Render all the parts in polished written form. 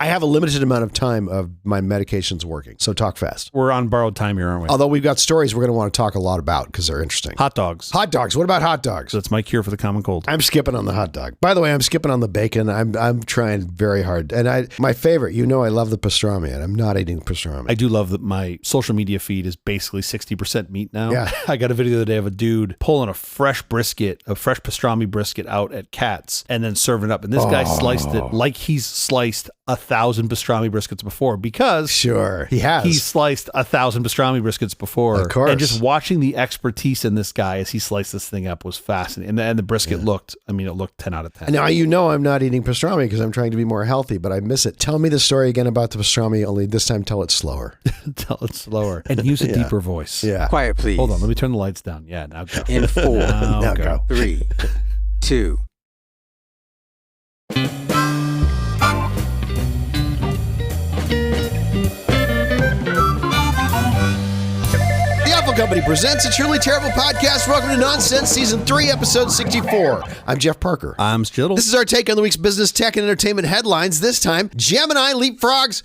I have a limited amount of time of my medications working, so talk fast. We're on borrowed time here, aren't we? Although we've got stories we're going to want to talk a lot about because they're interesting. Hot dogs. Hot dogs. What about hot dogs? That's my cure for the common cold. I'm skipping on the hot dog. By the way, I'm skipping on the bacon. I'm trying very hard. And my favorite, I love the pastrami, and I'm not eating pastrami. I do love that my social media feed is basically 60% meat now. Yeah. I got a video the other day of a dude pulling a fresh pastrami brisket out at Katz and then serving it up. And this guy sliced it like he's sliced 1,000 pastrami briskets before because sure he has. He's sliced 1,000 pastrami briskets before. Of course. And just watching the expertise in this guy as he sliced this thing up was fascinating. And the brisket looked 10 out of 10. And now I'm not eating pastrami because I'm trying to be more healthy, but I miss it. Tell me the story again about the pastrami, only this time tell it slower. Tell it slower. And use a deeper voice. Yeah. Quiet, please. Hold on, let me turn the lights down. Yeah, now go. In 4, Now go. 3, 2. Company presents a truly terrible podcast. Welcome to Nonsense Season 3, Episode 64. I'm Jeff Parker. I'm Skittle. This is our take on the week's business, tech, and entertainment headlines. This time, Gemini, Leapfrogs,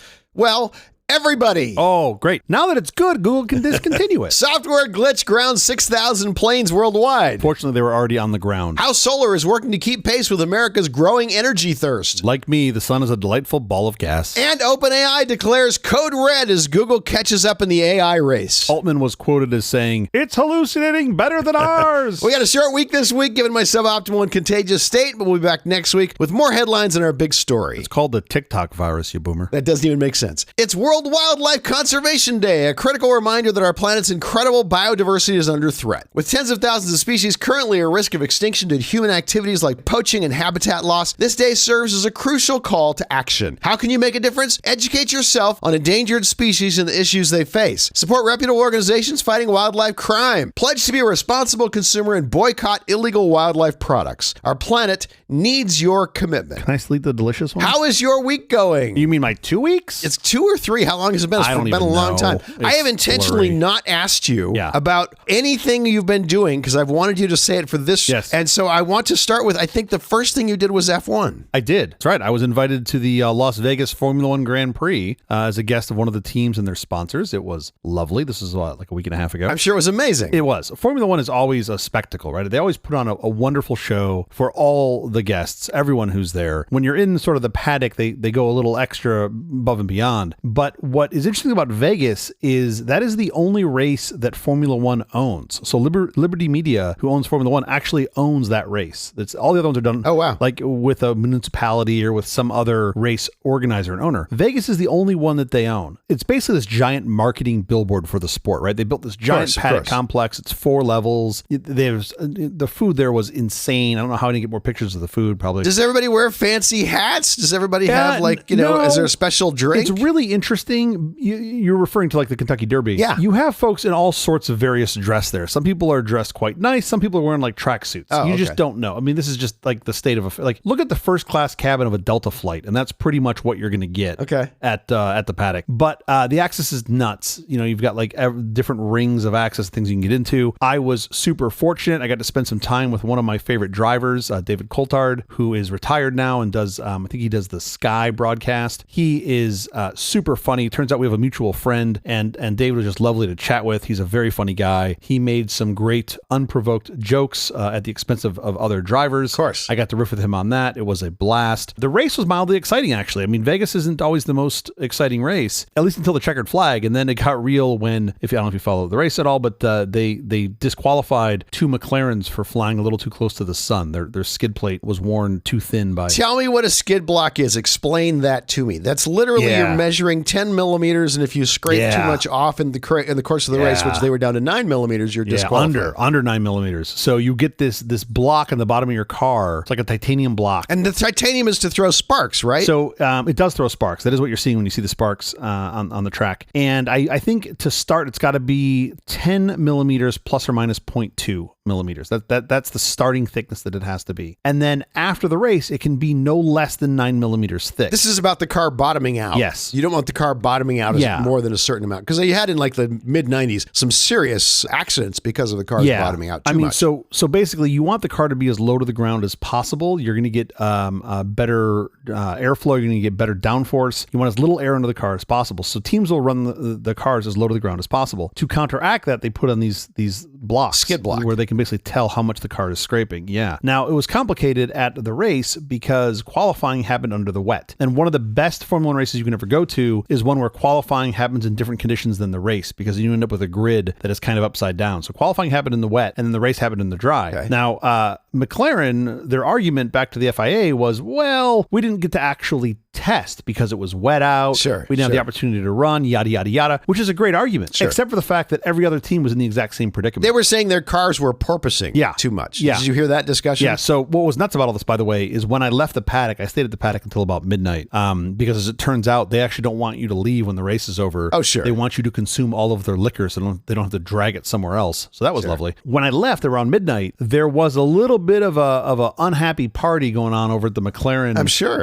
everybody. Oh, great. Now that it's good, Google can discontinue it. Software glitch grounds 6,000 planes worldwide. Fortunately, they were already on the ground. How solar is working to keep pace with America's growing energy thirst. Like me, the sun is a delightful ball of gas. And OpenAI declares code red as Google catches up in the AI race. Altman was quoted as saying, "It's hallucinating better than ours." We got a short week this week, given my suboptimal and contagious state, but we'll be back next week with more headlines and our big story. It's called the TikTok virus, you boomer. That doesn't even make sense. It's World Wildlife Conservation Day, a critical reminder that our planet's incredible biodiversity is under threat. With tens of thousands of species currently at risk of extinction due to human activities like poaching and habitat loss, this day serves as a crucial call to action. How can you make a difference? Educate yourself on endangered species and the issues they face. Support reputable organizations fighting wildlife crime. Pledge to be a responsible consumer and boycott illegal wildlife products. Our planet needs your commitment. Can I sleep the delicious one? How is your week going? You mean my 2 weeks? It's 2 or 3. How long has it been? It's been a long time. I have intentionally not asked you about anything you've been doing because I've wanted you to say it for this. Yes. And so I want to start with, I think the first thing you did was F1. I did. That's right. I was invited to the Las Vegas Formula One Grand Prix as a guest of one of the teams and their sponsors. It was lovely. This was like a week and a half ago. I'm sure it was amazing. It was. Formula One is always a spectacle, right? They always put on a wonderful show for all the guests, everyone who's there. When you're in sort of the paddock, they go a little extra above and beyond. But what is interesting about Vegas is that is the only race that Formula One owns. So Liberty Media, who owns Formula One, actually owns that race. That's all the other ones are done. Oh, wow. Like with a municipality or with some other race organizer and owner. Vegas is the only one that they own. It's basically this giant marketing billboard for the sport, right? They built this giant paddock complex. It's 4 levels. The food there was insane. I don't know how I didn't get more pictures of the food. Probably. Does everybody wear fancy hats? Does everybody have is there a special drink? It's really interesting. You're referring to like the Kentucky Derby. Yeah. You have folks in all sorts of various dress there. Some people are dressed quite nice. Some people are wearing like tracksuits. Just don't know. I mean, this is just like the state of like look at the first class cabin of a Delta flight, and that's pretty much what you're going to get. At the paddock. But the access is nuts. You've got like different rings of access, things you can get into. I was super fortunate. I got to spend some time with one of my favorite drivers, David Coulthard, who is retired now and does I think he does the Sky broadcast. He is super funny. Turns out we have a mutual friend, and David was just lovely to chat with. He's a very funny guy. He made some great unprovoked jokes at the expense of other drivers. Of course. I got to riff with him on that. It was a blast. The race was mildly exciting, actually. I mean, Vegas isn't always the most exciting race, at least until the checkered flag, and then it got real when, I don't know if you follow the race at all, but they disqualified 2 McLarens for flying a little too close to the sun. Their skid plate was worn too thin by... Tell me what a skid block is. Explain that to me. That's literally you're measuring 10 millimeters, and if you scrape too much off in the course of the race, which they were down to 9 millimeters, you're disqualified. Under 9 millimeters. So you get this block in the bottom of your car. It's like a titanium block. And the titanium is to throw sparks, right? So it does throw sparks. That is what you're seeing when you see the sparks on the track. And I think to start, it's got to be 10 millimeters plus or minus 0.2. millimeters. That's the starting thickness that it has to be. And then after the race, it can be no less than 9 millimeters thick. This is about the car bottoming out. Yes. You don't want the car bottoming out as more than a certain amount. Because you had in like the mid-90s some serious accidents because of the cars bottoming out too much. So basically you want the car to be as low to the ground as possible. You're going to get better airflow. You're going to get better downforce. You want as little air into the car as possible. So teams will run the cars as low to the ground as possible. To counteract that, they put on these blocks. Skid block. Where they can basically tell how much the car is scraping. Yeah. Now, it was complicated at the race because qualifying happened under the wet. And one of the best Formula 1 races you can ever go to is one where qualifying happens in different conditions than the race, because you end up with a grid that is kind of upside down. So qualifying happened in the wet and then the race happened in the dry. Okay. Now, McLaren, their argument back to the FIA was, well, we didn't get to actually test because it was wet out. Sure. We didn't have the opportunity to run, yada, yada, yada, which is a great argument, except for the fact that every other team was in the exact same predicament. They were saying their cars were porpoising too much. Yeah. Did you hear that discussion? Yeah. So what was nuts about all this, by the way, is when I left the paddock, I stayed at the paddock until about midnight, because as it turns out, they actually don't want you to leave when the race is over. Oh, sure. They want you to consume all of their liquor so they don't have to drag it somewhere else. So that was lovely. When I left around midnight, there was a little bit of a unhappy party going on over at the McLaren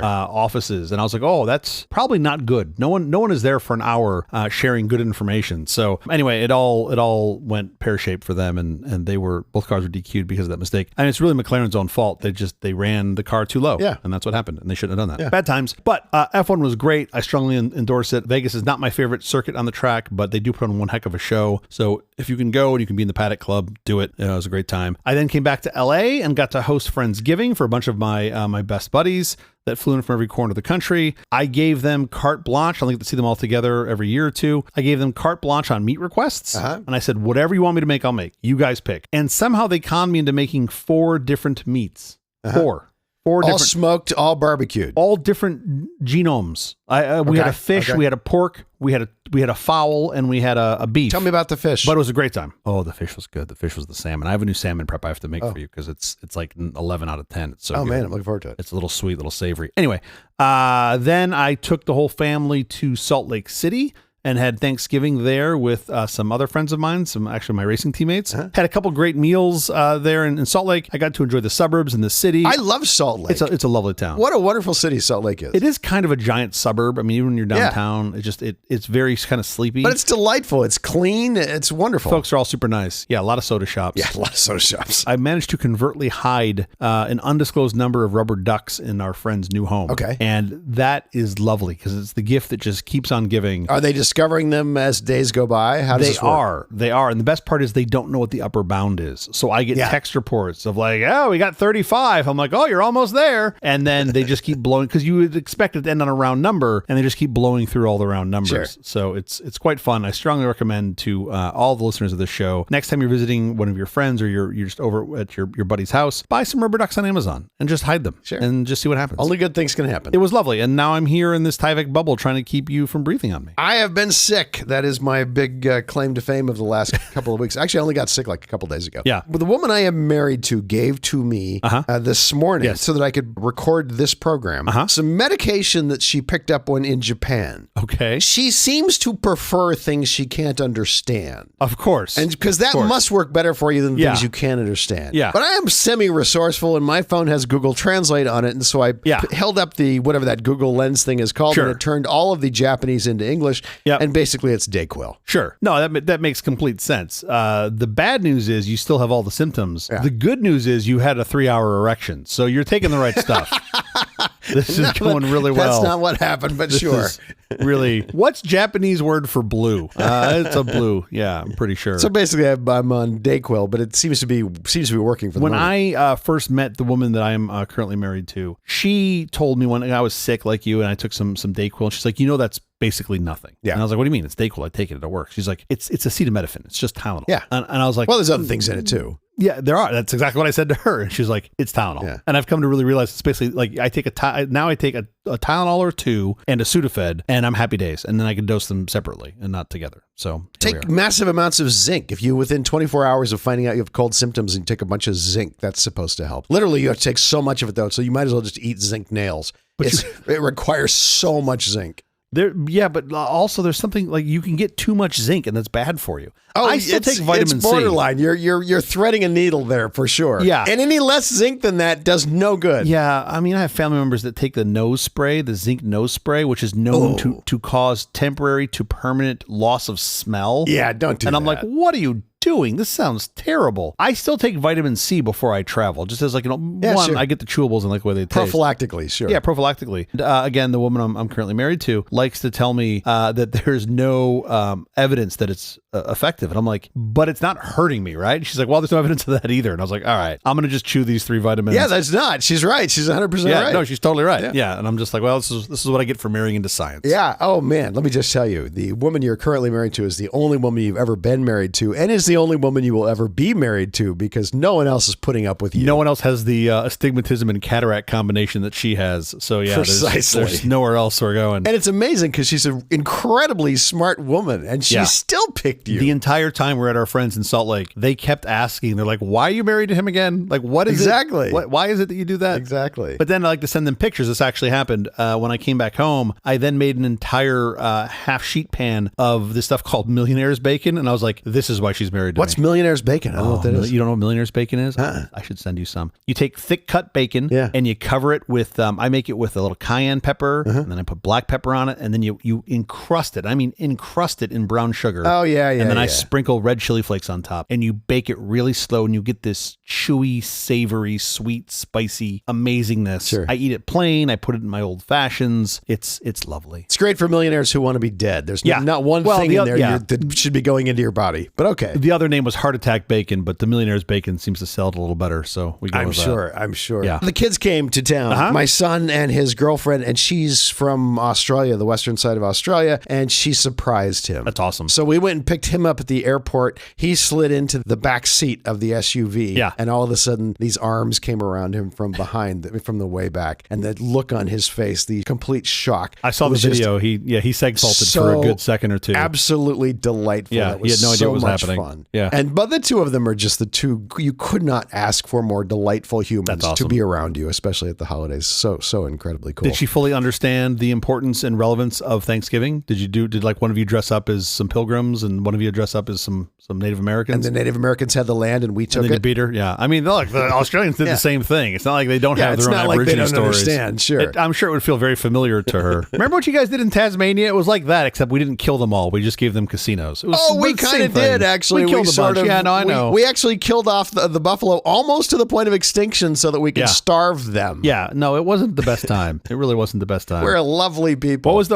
offices. And I was like, oh, that's probably not good. No one is there for an hour sharing good information. So anyway, it all went pear-shaped for them, and both cars were DQ'd because of that mistake. And it's really McLaren's own fault. They ran the car too low. Yeah. And that's what happened. And they shouldn't have done that. Yeah. Bad times. But F1 was great. I strongly endorse it. Vegas is not my favorite circuit on the track, but they do put on one heck of a show. So if you can go and you can be in the paddock club, do it. It was a great time. I then came back to LA and got to host Friendsgiving for a bunch of my best buddies that flew in from every corner of the country. I gave them carte blanche. I only get to see them all together every year or two. I gave them carte blanche on meat requests. And I said, whatever you want me to make, I'll make. You guys pick. And somehow they conned me into making 4 different meats. 4 all different, smoked, all barbecued, all different genomes. We had a fish, we had a pork, we had a fowl, and we had a beef. Tell me about the fish. But it was a great time. Oh, the fish was good. The fish was the salmon. I have a new salmon prep I have to make for you because it's like 11 out of 10. It's so good. Man, I'm looking forward to it. It's a little sweet, little savory. Anyway, then I took the whole family to Salt Lake City and had Thanksgiving there with some other friends of mine, actually my racing teammates. Had a couple great meals there in Salt Lake. I got to enjoy the suburbs and the city. I love Salt Lake. It's a lovely town. What a wonderful city Salt Lake is. It is kind of a giant suburb. I mean, even when you're downtown, it's very kind of sleepy. But it's delightful. It's clean. It's wonderful. Folks are all super nice. Yeah, a lot of soda shops. Yeah, a lot of soda shops. I managed to covertly hide an undisclosed number of rubber ducks in our friend's new home. Okay. And that is lovely because it's the gift that just keeps on giving. Are they discovering them as days go by? How does this work? They are. And the best part is they don't know what the upper bound is. So I get text reports of like, oh, we got 35. I'm like, oh, you're almost there. And then they just keep blowing because you would expect it to end on a round number and they just keep blowing through all the round numbers. Sure. So it's quite fun. I strongly recommend to all the listeners of this show, next time you're visiting one of your friends or you're just over at your buddy's house, buy some rubber ducks on Amazon and just hide them and just see what happens. Only good things can happen. It was lovely. And now I'm here in this Tyvek bubble trying to keep you from breathing on me. I have been sick. That is my big claim to fame of the last couple of weeks. Actually, I only got sick like a couple days ago. Yeah. But the woman I am married to gave to me this morning so that I could record this program some medication that she picked up when in Japan. Okay. She seems to prefer things she can't understand. Of course. And because that must work better for you than things you can't understand. Yeah. But I am semi-resourceful and my phone has Google Translate on it. And so I held up the, whatever that Google Lens thing is called, and it turned all of the Japanese into English. And basically it's Dayquil. Sure. No, that makes complete sense. The bad news is you still have all the symptoms. The good news is you had a 3-hour erection. So you're taking the right stuff. This is going really well. That's not what happened, but sure. Really, what's Japanese word for blue? It's a blue. Yeah, I'm pretty sure. So basically, I'm on Dayquil, but it seems to be working for the moment. When I first met the woman that I'm currently married to, she told me when I was sick like you, and I took some Dayquil, and she's like, that's basically nothing. Yeah. And I was like, what do you mean? It's Dayquil. I take it. It works. She's like, it's acetaminophen. It's just Tylenol. Yeah. And I was like, well, there's other things in it too. Yeah, there are. That's exactly what I said to her. And she's like, it's Tylenol. Yeah. And I've come to really realize it's basically like I take a Tylenol or 2 and a Sudafed and I'm happy days. And then I can dose them separately and not together. So take massive amounts of zinc. If you within 24 hours of finding out you have cold symptoms and you take a bunch of zinc, that's supposed to help. Literally, you have to take so much of it though. So you might as well just eat zinc nails. But it requires so much zinc. But also there's something like you can get too much zinc and that's bad for you. Oh, I still take vitamin it's borderline. C. You're threading a needle there for sure. Yeah. And any less zinc than that does no good. Yeah. I mean, I have family members that take the nose spray, the zinc nose spray, which is known to cause temporary to permanent loss of smell. Yeah, don't do that. And I'm like, what are you doing? This sounds terrible. I still take vitamin C before I travel, just as like, sure. I get the chewables and like the way they taste. Prophylactically, sure. Yeah, prophylactically. Again, the woman I'm currently married to likes to tell me that there's no evidence that it's effective. And I'm like, but it's not hurting me, right? She's like, well, there's no evidence of that either. And I was like, all right, I'm going to just chew these 3 vitamins. Yeah, that's not. She's right. She's 100% right. No, she's totally right. Yeah. And I'm just like, well, this is what I get for marrying into science. Yeah. Oh, man. Let me just tell you, the woman you're currently married to is the only woman you've ever been married to and is the only woman you will ever be married to because no one else is putting up with you. No one else has the astigmatism and cataract combination that she has. So yeah, there's nowhere else we're going. And it's amazing because she's an incredibly smart woman and she still picked you. The entire time we're at our friends in Salt Lake, they kept asking, they're like, why are you married to him again? Like, what is exactly? Why is it that you do that? Exactly. But then I like to send them pictures. This actually happened when I came back home. I then made an entire half sheet pan of this stuff called Millionaire's Bacon. And I was like, this is why she's married to What's me. Millionaire's Bacon? I don't know what that is. You don't know what Millionaire's Bacon is? I should send you some. You take thick cut bacon and you cover it with, I make it with a little cayenne pepper and then I put black pepper on it and then you encrust it. I mean, encrust it in brown sugar. Oh, yeah. And then I sprinkle red chili flakes on top and you bake it really slow and you get this chewy, savory, sweet, spicy amazingness. Sure. I eat it plain. I put it in my old fashions. It's lovely. It's great for millionaires who want to be dead. There's not one thing in there that should be going into your body, but okay. The other name was Heart Attack Bacon, but the Millionaire's Bacon seems to sell it a little better, so we go with that. I'm sure. Yeah. The kids came to town, my son and his girlfriend, and she's from Australia, the western side of Australia, and she surprised him. That's awesome. So we went and picked him up at the airport. He slid into the back seat of the SUV, and all of a sudden, these arms came around him from behind, from the way back, and the look on his face, the complete shock. I saw the video. He seg-faulted for a good second or two. Absolutely delightful. Yeah, he had no idea what was happening. Fun. Yeah. But the two of them are just the two, you could not ask for more delightful humans to be around you, especially at the holidays. So incredibly cool. Did she fully understand the importance and relevance of Thanksgiving? Did like one of you dress up as some pilgrims and one of you dress up as some Native Americans? And the Native Americans had the land and we took and then it? You beat her? Yeah. I mean, look, the Australians did the same thing. It's not like they don't have their own Aborigine stories. Understand, sure. I'm sure it would feel very familiar to her. Remember what you guys did in Tasmania? It was like that, except we didn't kill them all. We just gave them casinos. It was we kind of did, actually. We killed a bunch. I know. We actually killed off the buffalo almost to the point of extinction so that we could starve them. Yeah, no, it wasn't the best time. It really wasn't the best time. We're lovely people. What's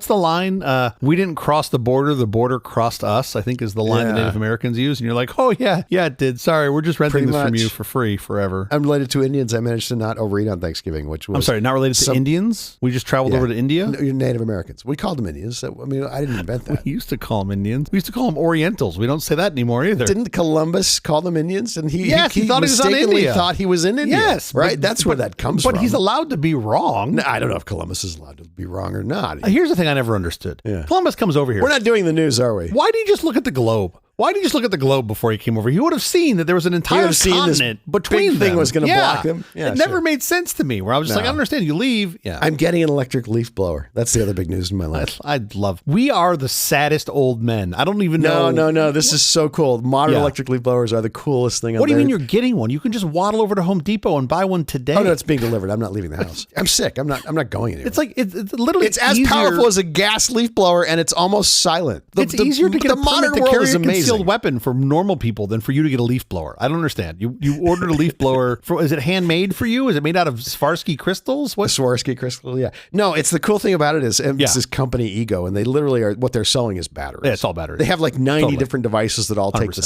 the line? We didn't cross the border crossed us, I think is the line that Native Americans use. And you're like, oh yeah, it did. Sorry, we're just renting this from you for free forever. I'm related to Indians. I managed to not overeat on Thanksgiving, which was... I'm sorry, not related to Indians? We just traveled over to India? No, Native Americans. We called them Indians. I mean, I didn't invent that. We used to call them Indians. We used to call them Orientals. We don't say that anymore either. Didn't Columbus call them Indians? And he thought he was on India. Thought he was in India. Yes. Right? That's where that comes from. But he's allowed to be wrong. No, I don't know if Columbus is allowed to be wrong or not. Here's the thing I never understood. Yeah. Columbus comes over here. We're not doing the news, are we? Why did he just look at the globe? Why did you just look at the globe before he came over? He would have seen that there was an entire continent between them. Thing was going to block them. Yeah, it never made sense to me. Where I was just like, I understand you leave. Yeah, I'm getting an electric leaf blower. That's the other big news in my life. I'd love. We are the saddest old men. I don't even know. No. This is so cool. Modern electric leaf blowers are the coolest thing. What do you mean you're getting one? You can just waddle over to Home Depot and buy one today. Oh no, it's being delivered. I'm not leaving the house. I'm sick. I'm not going anywhere. It's like it's literally it's as powerful as a gas leaf blower, and it's almost silent. It's easier to get a modern world carry is a amazing. Concealed weapon for normal people than for you to get a leaf blower. I don't understand. You ordered a leaf blower. Is it handmade for you? Is it made out of Swarovski crystals? What? Swarovski crystal, yeah. No, it's the cool thing about it is it's this company ego, and they literally are, what they're selling is batteries. Yeah, it's all batteries. They have like 90 different devices that all take the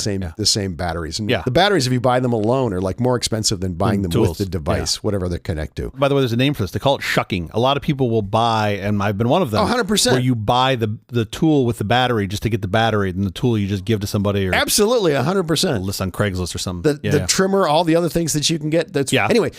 same batteries. And the batteries, if you buy them alone, are like more expensive than buying them with the device, whatever they connect to. By the way, there's a name for this. They call it shucking. A lot of people will buy, and I've been one of them. 100%. Where you buy the tool with the battery just to get the battery, and the tool you just give to to somebody, or absolutely 100%. list on Craigslist or something. The trimmer, all the other things that you can get. Anyway,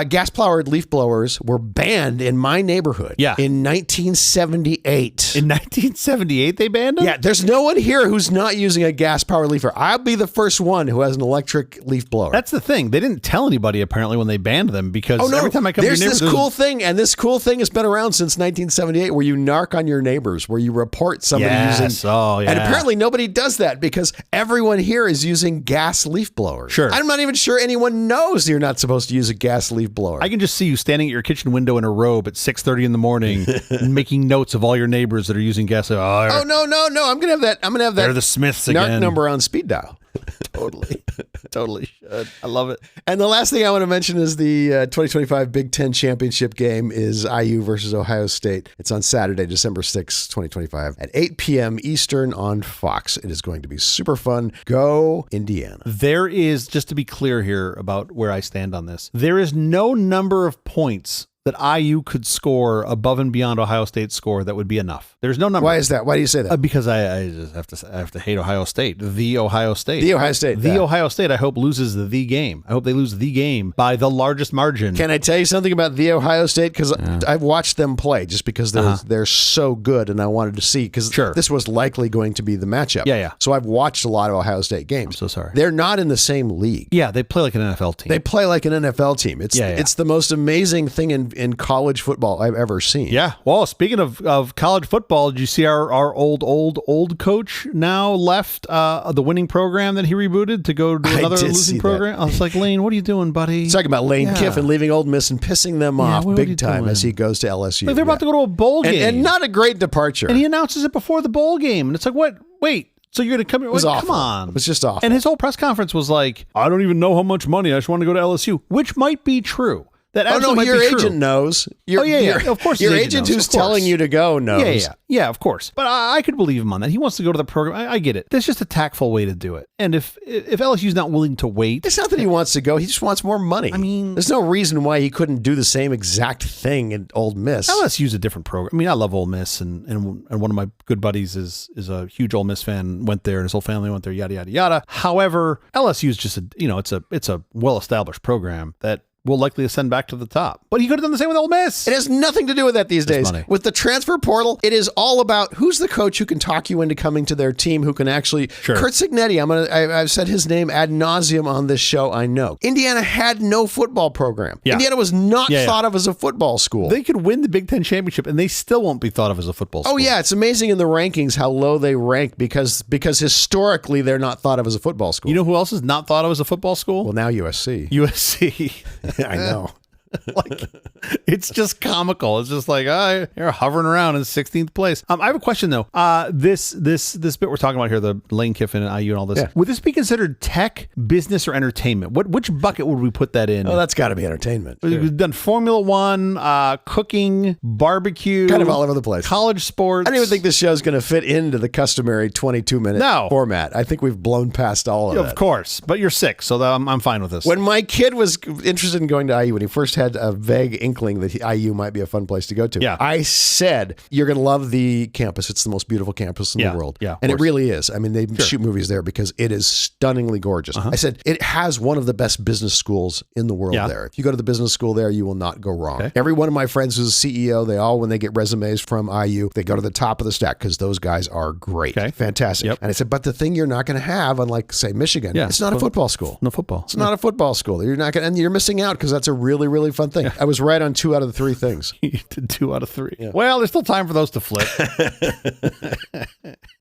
gas-powered leaf blowers were banned in my neighborhood in 1978. In 1978, they banned them? Yeah, there's no one here who's not using a gas-powered leafer. I'll be the first one who has an electric leaf blower. That's the thing. They didn't tell anybody, apparently, when they banned them, because every time I come to your neighborhood... There's this cool thing, and this cool thing has been around since 1978, where you narc on your neighbors, where you report somebody using... Oh, yeah. And apparently nobody does that because everyone here is using gas leaf blowers. Sure. I'm not even sure anyone knows you're not supposed to use a gas leaf blower. I can just see you standing at your kitchen window in a robe at 6:30 in the morning, making notes of all your neighbors that are using gas. No. I'm gonna have that. They're the Smiths again. narc number on speed dial. Totally should. I love it. And the last thing I want to mention is the 2025 Big Ten Championship game is IU versus Ohio State. It's on Saturday, December 6, 2025 at 8 p.m. Eastern on Fox. It is going to be super fun. Go Indiana. There is, just to be clear here about where I stand on this, there is no number of points that IU could score above and beyond Ohio State's score that would be enough. There's no number. Why is that? Why do you say that? Because I just have to hate Ohio State. The Ohio State. Ohio State, I hope loses the game. I hope they lose the game by the largest margin. Can I tell you something about the Ohio State? Because I've watched them play just because they're so good, and I wanted to see, because this was likely going to be the matchup. Yeah. So I've watched a lot of Ohio State games. I'm so sorry. They're not in the same league. Yeah, they play like an NFL team. They play like an NFL team. It's the most amazing thing in college football I've ever seen. Yeah. Well, speaking of college football, did you see our old coach now left the winning program that he rebooted to go to another losing program? I was like, Lane, what are you doing, buddy? Talking about Lane Kiffin leaving Ole Miss and pissing them off big time as he goes to LSU. Like they're about to go to a bowl game. And not a great departure. And he announces it before the bowl game. And it's like, what? Wait. So you're going to come here? Come on. It was just awful. And his whole press conference was like, I don't even know how much money. I just want to go to LSU, which might be true. That your agent knows. Of course, your agent who's telling you to go knows. Yeah, of course. But I could believe him on that. He wants to go to the program. I get it. There's just a tactful way to do it. And if LSU's not willing to wait, it's not that he wants to go. He just wants more money. I mean, there's no reason why he couldn't do the same exact thing at Ole Miss. LSU's a different program. I mean, I love Ole Miss, and one of my good buddies is a huge Ole Miss fan. Went there, and his whole family went there. Yada yada yada. However, LSU is just it's a well established program that will likely ascend back to the top. But he could have done the same with Ole Miss. It has nothing to do with that these days. Money. With the transfer portal, it is all about who's the coach who can talk you into coming to their team, who can actually... Sure. Curt Cignetti, I've said his name ad nauseum on this show, I know. Indiana had no football program. Yeah. Indiana was not thought of as a football school. They could win the Big Ten championship, and they still won't be thought of as a football school. Oh, yeah. It's amazing in the rankings how low they rank because historically they're not thought of as a football school. You know who else is not thought of as a football school? Well, now USC. I know. Like, it's just comical. It's just like, you're hovering around in 16th place. I have a question though. This bit we're talking about here, the Lane Kiffin and IU and all this, would this be considered tech, business, or entertainment? Which bucket would we put that in? Oh, that's got to be entertainment. We've done Formula One, cooking, barbecue, kind of all over the place. College sports. I don't even think this show's going to fit into the customary 22-minute format. I think we've blown past all of that. Of course, but you're sick, so I'm fine with this. When my kid was interested in going to IU, when he first had a vague inkling that IU might be a fun place to go to, I said, you're going to love the campus. It's the most beautiful campus in the world. Yeah, and it really is. I mean, they shoot movies there because it is stunningly gorgeous. I said, it has one of the best business schools in the world there. If you go to the business school there, you will not go wrong. Okay. Every one of my friends who's a CEO, they all, when they get resumes from IU, they go to the top of the stack because those guys are great. Okay. Fantastic. Yep. And I said, but the thing you're not going to have, unlike, say, Michigan, it's not a football school. No football. It's not a football school. You're not going, and you're missing out because that's a really, really fun thing. I was right on 2 out of the 3 things. You did 2 out of 3. Yeah. Well, there's still time for those to flip.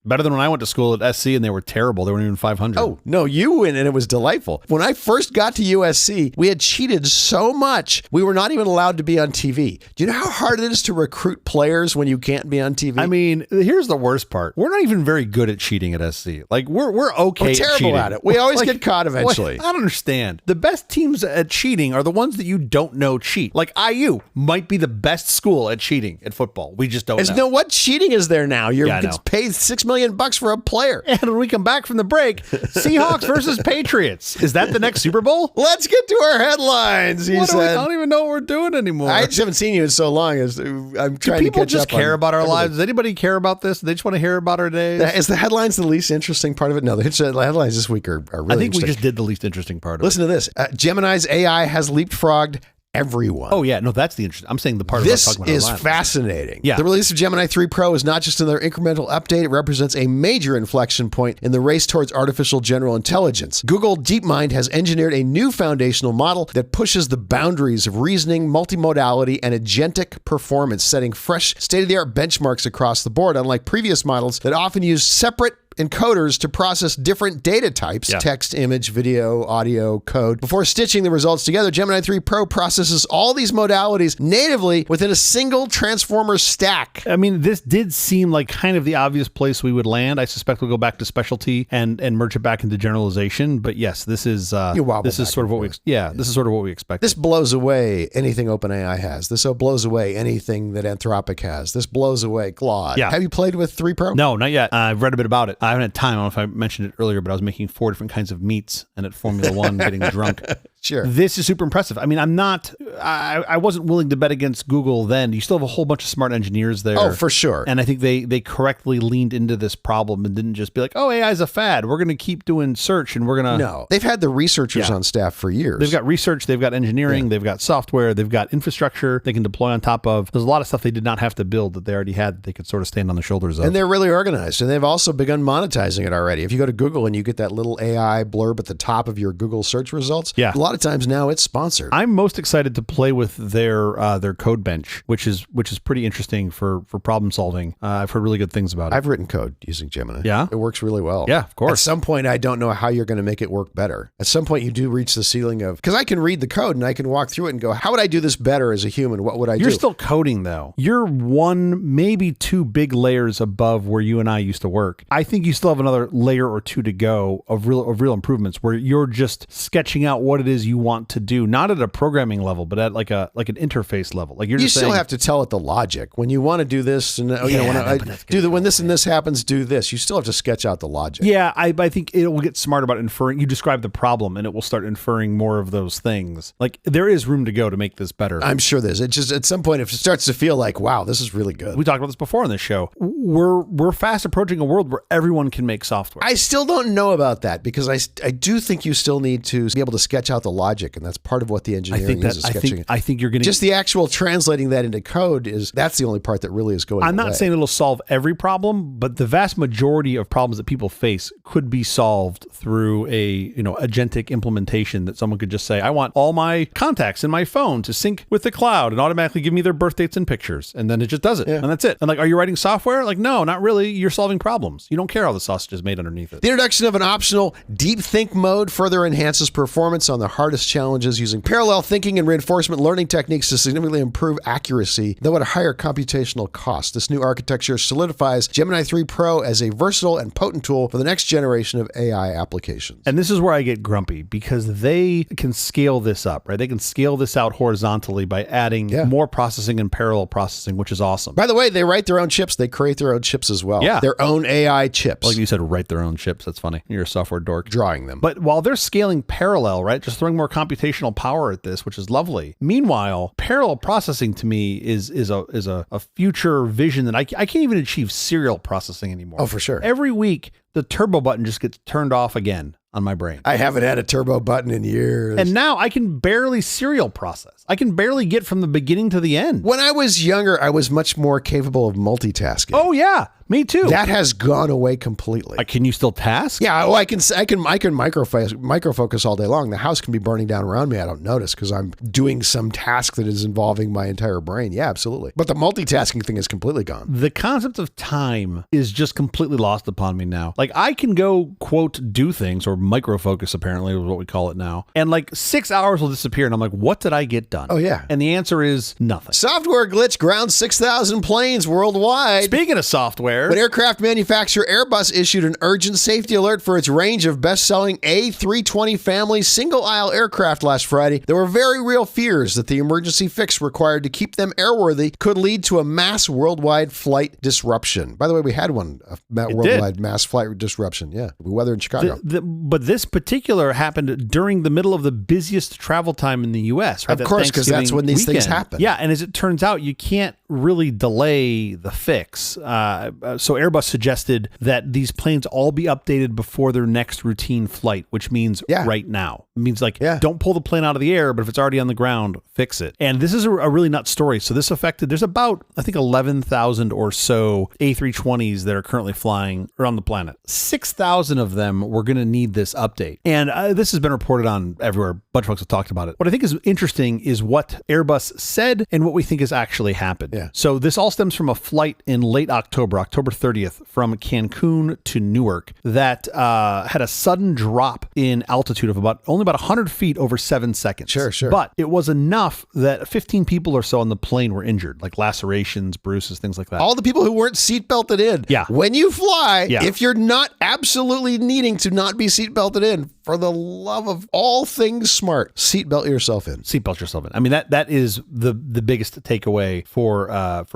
Better than when I went to school at SC and they were terrible. They weren't even 500. Oh, no, you went and it was delightful. When I first got to USC, we had cheated so much, we were not even allowed to be on TV. Do you know how hard it is to recruit players when you can't be on TV? I mean, here's the worst part. We're not even very good at cheating at SC. Like, we're okay we're terrible at cheating. At it. We always get caught eventually. I don't understand. The best teams at cheating are the ones that you don't know cheat. Like IU might be the best school at cheating at football. We just don't know. No, what cheating is there now? You're paid $6 million million for a player. And when we come back from the break, Seahawks versus Patriots. Is that the next Super Bowl? Let's get to our headlines, he said. I don't even know what we're doing anymore. I just haven't seen you in so long. I'm trying to catch up. Do people just care about our lives? Does anybody care about this? They just want to hear about our days? Is the headlines the least interesting part of it? No, the headlines this week are really I think interesting. we just did the least interesting part of it. Listen to this. Gemini's AI has leapfrogged everyone. Oh, yeah. No, that's the interesting. I'm saying the part this about talking about is fascinating. Yeah. The release of Gemini 3 Pro is not just another incremental update. It represents a major inflection point in the race towards artificial general intelligence. Google DeepMind has engineered a new foundational model that pushes the boundaries of reasoning, multimodality, and agentic performance, setting fresh state-of-the-art benchmarks across the board, unlike previous models that often use separate encoders to process different data types, text, image, video, audio, code. Before stitching the results together, Gemini 3 Pro processes all these modalities natively within a single transformer stack. I mean, this did seem like kind of the obvious place we would land. I suspect we'll go back to specialty and merge it back into generalization. But yes, this is sort of what this is sort of what we expect. This blows away anything OpenAI has. This blows away anything that Anthropic has. This blows away Claude. Yeah. Have you played with 3 Pro? No, not yet. I've read a bit about it. I haven't had time. I don't know if I mentioned it earlier, but I was making 4 different kinds of meats and at Formula One getting drunk. Sure. This is super impressive. I mean, I wasn't willing to bet against Google then. You still have a whole bunch of smart engineers there. Oh, for sure. And I think they correctly leaned into this problem and didn't just be like, oh, AI is a fad. We're going to keep doing search and we're going to... No. They've had the researchers on staff for years. They've got research, they've got engineering, they've got software, they've got infrastructure they can deploy on top of. There's a lot of stuff they did not have to build that they already had that they could sort of stand on the shoulders of. And they're really organized. And they've also begun monetizing it already. If you go to Google and you get that little AI blurb at the top of your Google search results, a lot of times now it's sponsored. I'm most excited to play with their code bench, which is pretty interesting for problem solving. I've heard really good things about it. I've written code using Gemini. Yeah? It works really well. Yeah, of course. At some point, I don't know how you're going to make it work better. At some point, you do reach the ceiling of, because I can read the code and I can walk through it and go, how would I do this better as a human? What would I do? You're still coding though. You're 1, maybe 2 big layers above where you and I used to work. I think you still have another layer or 2 to go of real improvements where you're just sketching out what it is you want to do, not at a programming level, but at like an interface level. Like you still have to tell it the logic. When you want to do this and when this and this happens, do this. You still have to sketch out the logic. Yeah, I think it will get smart about inferring. You describe the problem and it will start inferring more of those things. Like there is room to go to make this better. I'm sure there's. It just at some point if it starts to feel like, wow, this is really good. We talked about this before on this show. We're fast approaching a world where everyone can make software. I still don't know about that because I do think you still need to be able to sketch out the logic, and that's part of what the engineering is sketching. I think you're going to just the actual translating that into code that's the only part that really is going. I'm not saying it'll solve every problem, but the vast majority of problems that people face could be solved through a agentic implementation that someone could just say, I want all my contacts in my phone to sync with the cloud and automatically give me their birth dates and pictures, and then it just does it, and that's it. And like, are you writing software? Like, no, not really. You're solving problems. You don't care how the sausage is made underneath it. The introduction of an optional deep think mode further enhances performance on the hardest challenges using parallel thinking and reinforcement learning techniques to significantly improve accuracy, though at a higher computational cost. This new architecture solidifies Gemini 3 Pro as a versatile and potent tool for the next generation of AI applications. And this is where I get grumpy because they can scale this up, right? They can scale this out horizontally by adding more processing and parallel processing, which is awesome. By the way, they write their own chips. They create their own chips as well. Yeah. Their own AI chips. Like you said, write their own chips. That's funny. You're a software dork. Drawing them. But while they're scaling parallel, right? Just throwing more computational power at this, which is lovely. Meanwhile, parallel processing to me is a future vision that I can't even achieve serial processing anymore. Oh, for sure. Every week, the turbo button just gets turned off again on my brain. I haven't had a turbo button in years. And now I can barely serial process. I can barely get from the beginning to the end. When I was younger, I was much more capable of multitasking. Oh yeah, me too. That has gone away completely. Can you still task? Yeah, I can microfocus all day long. The house can be burning down around me. I don't notice because I'm doing some task that is involving my entire brain. Yeah, absolutely. But the multitasking thing is completely gone. The concept of time is just completely lost upon me now. Like I can go, quote, do things, or micro focus apparently is what we call it now. And like 6 hours will disappear and I'm like, what did I get done? Oh, yeah. And the answer is nothing. Software glitch grounds 6,000 planes worldwide. Speaking of software, when aircraft manufacturer Airbus issued an urgent safety alert for its range of best-selling A320 family single-aisle aircraft last Friday, there were very real fears that the emergency fix required to keep them airworthy could lead to a mass worldwide flight disruption. By the way, we had one, a worldwide mass flight disruption. Yeah, we weathered in Chicago. But this particular happened during the middle of the busiest travel time in the U.S., right? Of course, because that's when these things happen. Yeah, and as it turns out, you can't really delay the fix. So Airbus suggested that these planes all be updated before their next routine flight, which means right now. It means don't pull the plane out of the air, but if it's already on the ground, fix it. And this is a really nuts story. So this affected, there's about, I think, 11,000 or so A320s that are currently flying around the planet. 6,000 of them were going to need this update. And this has been reported on everywhere. A bunch of folks have talked about it. What I think is interesting is what Airbus said and what we think has actually happened. Yeah. So this all stems from a flight in late October 30th, from Cancun to Newark that had a sudden drop in altitude of only about 100 feet over 7 seconds. Sure. But it was enough that 15 people or so on the plane were injured, like lacerations, bruises, things like that. All the people who weren't seatbelted in. Yeah. When you fly, if you're not absolutely needing to not be seatbelted in, for the love of all things smart, seatbelt yourself in. Seatbelt yourself in. I mean, that is the biggest takeaway for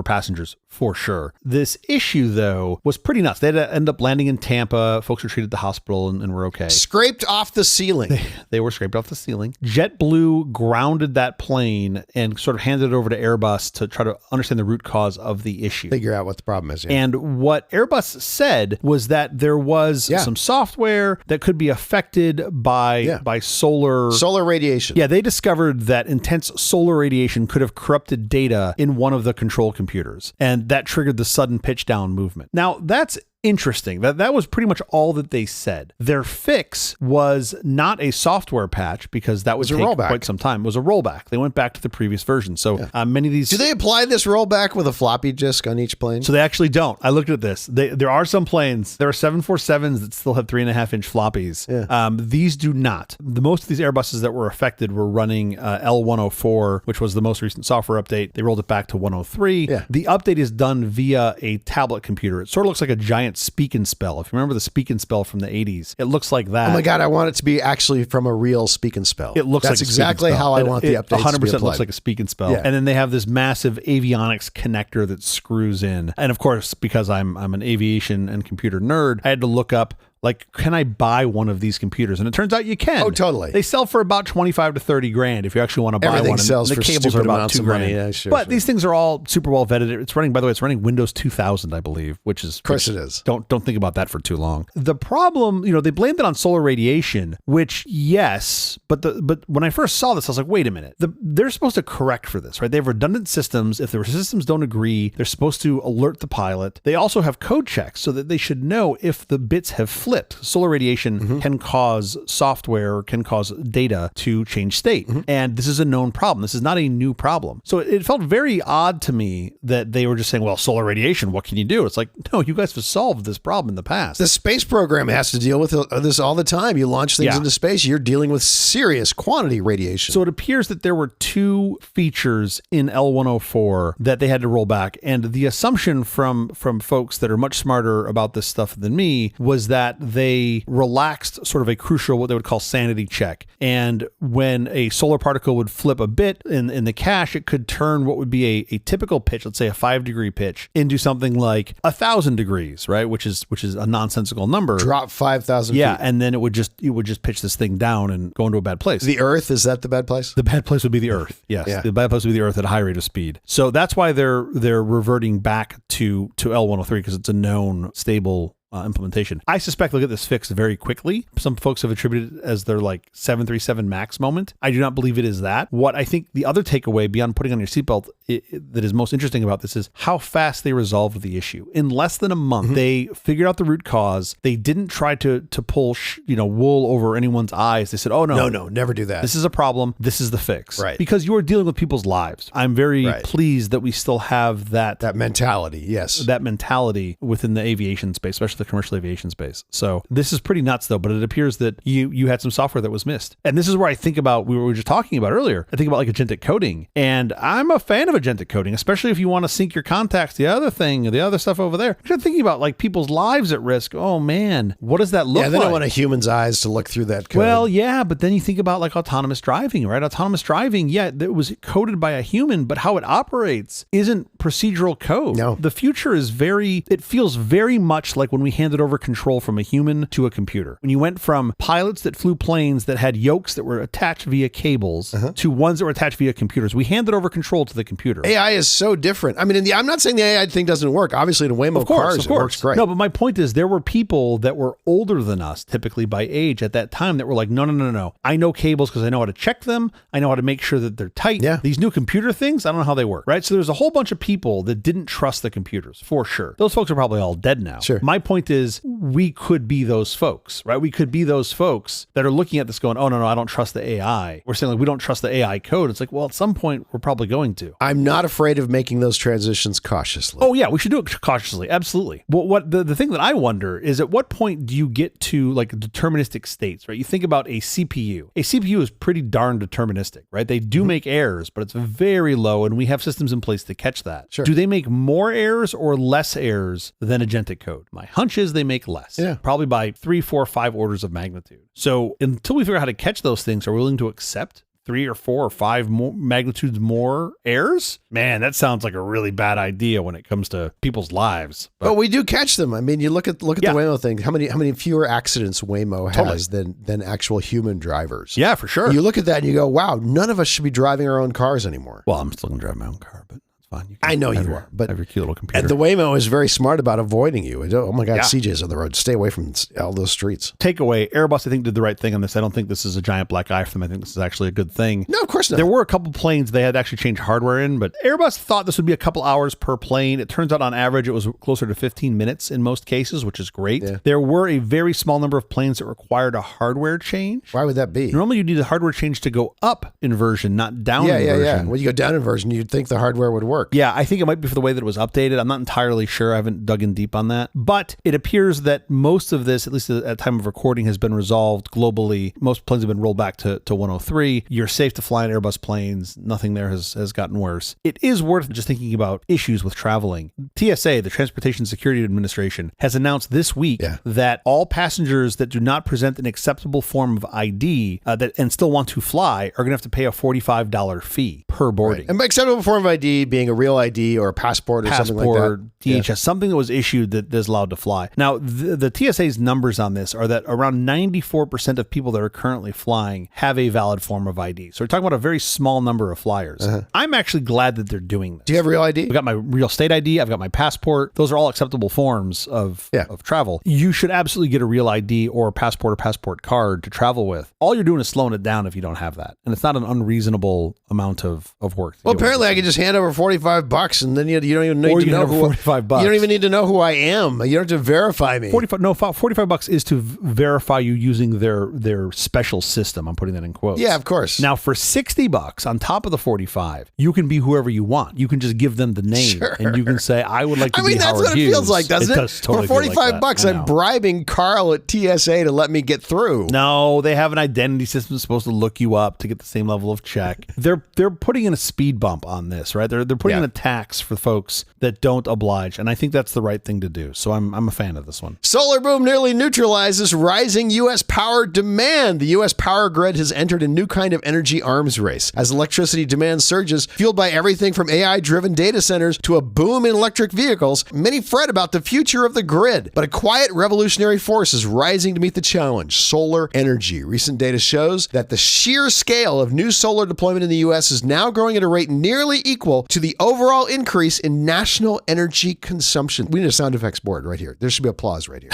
passengers, for sure. This issue, though, was pretty nuts. They had to end up landing in Tampa. Folks were treated at the hospital and were okay. Scraped off the ceiling. They were scraped off the ceiling. JetBlue grounded that plane and sort of handed it over to Airbus to try to understand the root cause of the issue. Figure out what the problem is. Yeah. And what Airbus said was that there was some software that could be affected by solar radiation. Yeah, they discovered that intense solar radiation could have corrupted data in one of the control computers, and that triggered the sudden pitch down movement. Now, that's interesting. That was pretty much all that they said. Their fix was not a software patch, because that would take quite some time. It was a rollback. They went back to the previous version. So many of these... Do they apply this rollback with a floppy disk on each plane? So they actually don't. I looked at this. There are some planes. There are 747s that still have 3.5-inch floppies. Yeah. These do not. Most of these Airbuses that were affected were running L104, which was the most recent software update. They rolled it back to 103. Yeah. The update is done via a tablet computer. It sort of looks like a giant Speak and Spell. If you remember the Speak and Spell from the 80s, it looks like that. Oh my God, I want it to be actually from a real Speak and Spell. It looks That's like exactly how I want the updates 100% to be applied. looks like a Speak and Spell. Yeah. And then they have this massive avionics connector that screws in. And of course, because I'm an aviation and computer nerd, I had to look up, like, can I buy one of these computers? And it turns out you can. Oh, totally. They sell for about 25 to 30 grand if you actually want to buy Everything one. sells and the for cables are stupid about amounts $2 of grand. money. Yeah, sure, but these things are all super well vetted. It's running, by the way, it's running Windows 2000, I believe, which is... Of course it is. Don't think about that for too long. The problem, they blamed it on solar radiation, which, yes, but when I first saw this, I was like, wait a minute. They're supposed to correct for this, right? They have redundant systems. If the systems don't agree, they're supposed to alert the pilot. They also have code checks so that they should know if the bits have flipped. Solar radiation can cause software, can cause data to change state. And this is a known problem. This is not a new problem. So it felt very odd to me that they were just saying, well, solar radiation, what can you do? It's like, no, you guys have solved this problem in the past. The space program has to deal with this all the time. You launch things into space, you're dealing with serious quantity radiation. So it appears that there were two features in L104 that they had to roll back. And the assumption from folks that are much smarter about this stuff than me was that they relaxed sort of a crucial, what they would call sanity check. And when a solar particle would flip a bit in the cache, it could turn what would be a typical pitch, let's say a 5-degree pitch, into something like 1,000 degrees, right? Which is a nonsensical number. Drop 5,000 feet. Yeah, and then it would just pitch this thing down and go into a bad place. The Earth, is that the bad place? The bad place would be the Earth. Yes, the bad place would be the Earth at a high rate of speed. So that's why they're reverting back to L103, because it's a known stable implementation. I suspect they'll get this fixed very quickly. Some folks have attributed it as their 737 MAX moment. I do not believe it is that. What I think the other takeaway beyond putting on your seatbelt that is most interesting about this is how fast they resolved the issue. In less than a month, they figured out the root cause. They didn't try to pull wool over anyone's eyes. They said, oh no, never do that. This is a problem. This is the fix. Right. Because you are dealing with people's lives. I'm very pleased that we still have that mentality. Yes. That mentality within the aviation space, especially the commercial aviation space. So this is pretty nuts though, but it appears that you had some software that was missed. And this is where I think about, we were just talking about earlier, I think about like agentic coding. And I'm a fan of agentic coding, especially if you want to sync your contacts, the other stuff over there. I'm thinking about like people's lives at risk. Oh man, what does that look like? Yeah, they don't want a human's eyes to look through that code. Well, yeah, but then you think about like autonomous driving, right? Autonomous driving, yeah, it was coded by a human, but how it operates isn't procedural code. No. The future is it feels very much like when we handed over control from a human to a computer. When you went from pilots that flew planes that had yokes that were attached via cables to ones that were attached via computers. We handed over control to the computer. AI is so different. I mean, I'm not saying the AI thing doesn't work. Obviously, in Waymo cars, it works great. No, but my point is there were people that were older than us, typically by age at that time, that were like, no. I know cables because I know how to check them. I know how to make sure that they're tight. Yeah. These new computer things, I don't know how they work, right? So there's a whole bunch of people that didn't trust the computers, for sure. Those folks are probably all dead now. Sure. My point is we could be those folks, right? We could be those folks that are looking at this going, oh, no, I don't trust the AI. We're saying like, we don't trust the AI code. It's like, well, at some point, we're probably going to. I'm not afraid of making those transitions cautiously. Oh, yeah, we should do it cautiously. Absolutely. But what the thing that I wonder is at what point do you get to like deterministic states, right? You think about a CPU. A CPU is pretty darn deterministic, right? They do make errors, but it's very low, and we have systems in place to catch that. Sure. Do they make more errors or less errors than agentic code? My hunch is they make less. Yeah. Probably by 3, 4, 5 orders of magnitude. So until we figure out how to catch those things, are we willing to accept 3 or 4 or 5 more magnitudes more errors? Man, that sounds like a really bad idea when it comes to people's lives. But we do catch them. I mean, you look at the Waymo thing. How many fewer accidents Waymo has than actual human drivers? Yeah, for sure. You look at that and you go, wow, none of us should be driving our own cars anymore. Well, I'm still going to drive my own car, but it's fine. I know you are, but have your cute little computer. And the Waymo is very smart about avoiding you. Oh my God, CJ's on the road. Stay away from all those streets. Takeaway, Airbus, I think, did the right thing on this. I don't think this is a giant black eye for them. I think this is actually a good thing. No, of course not. There were a couple planes they had actually changed hardware in, but Airbus thought this would be a couple hours per plane. It turns out on average, it was closer to 15 minutes in most cases, which is great. Yeah. There were a very small number of planes that required a hardware change. Why would that be? Normally, you need a hardware change to go up in version, not down in version. Yeah. When you go down in version, you'd think the hardware would work. Yeah, I think it might be for the way that it was updated. I'm not entirely sure. I haven't dug in deep on that. But it appears that most of this, at least at time of recording, has been resolved globally. Most planes have been rolled back to 103. You're safe to fly in Airbus planes. Nothing there has gotten worse. It is worth just thinking about issues with traveling. TSA, the Transportation Security Administration, has announced this week that all passengers that do not present an acceptable form of ID and still want to fly are going to have to pay a $45 fee per boarding. Right. And by acceptable form of ID being a real ID or a passport or something like that. DHS, something that was issued that is allowed to fly. Now, the TSA's numbers on this are that around 94% of people that are currently flying have a valid form of ID. So we're talking about a very small number of flyers. I'm actually glad that they're doing this. Do you have real ID? I've got my real state ID. I've got my passport. Those are all acceptable forms of travel. You should absolutely get a real ID or a passport card to travel with. All you're doing is slowing it down if you don't have that. And it's not an unreasonable amount of work. Well, apparently I can just hand over $45 and then you don't even need to know who $45. You don't even need to know who I am. You don't have to verify me. $45 is to verify you using their special system. I'm putting that in quotes. Yeah, of course. Now for $60 on top of the 45, you can be whoever you want. You can just give them the name and you can say, I would like to be Howard Hughes. I mean, that's what it feels like, doesn't it? Does totally for $45, I'm bribing Carl at TSA to let me get through. No, they have an identity system that's supposed to look you up to get the same level of check. They're putting in a speed bump on this, right? They're putting in a tax for folks that don't oblige, and I think that's the right thing to do. So I'm a fan of this one. Solar boom nearly neutralizes rising U.S. power demand. The U.S. power grid has entered a new kind of energy arms race as electricity demand surges, fueled by everything from AI-driven data centers to a boom in electric vehicles. Many fret about the future of the grid, but a quiet revolutionary force is rising to meet the challenge: solar energy. Recent data shows that the sheer scale of new solar deployment in the U.S. is now growing at a rate nearly equal to the overall increase in national energy consumption. We need a sound effects board right here. There should be applause right here.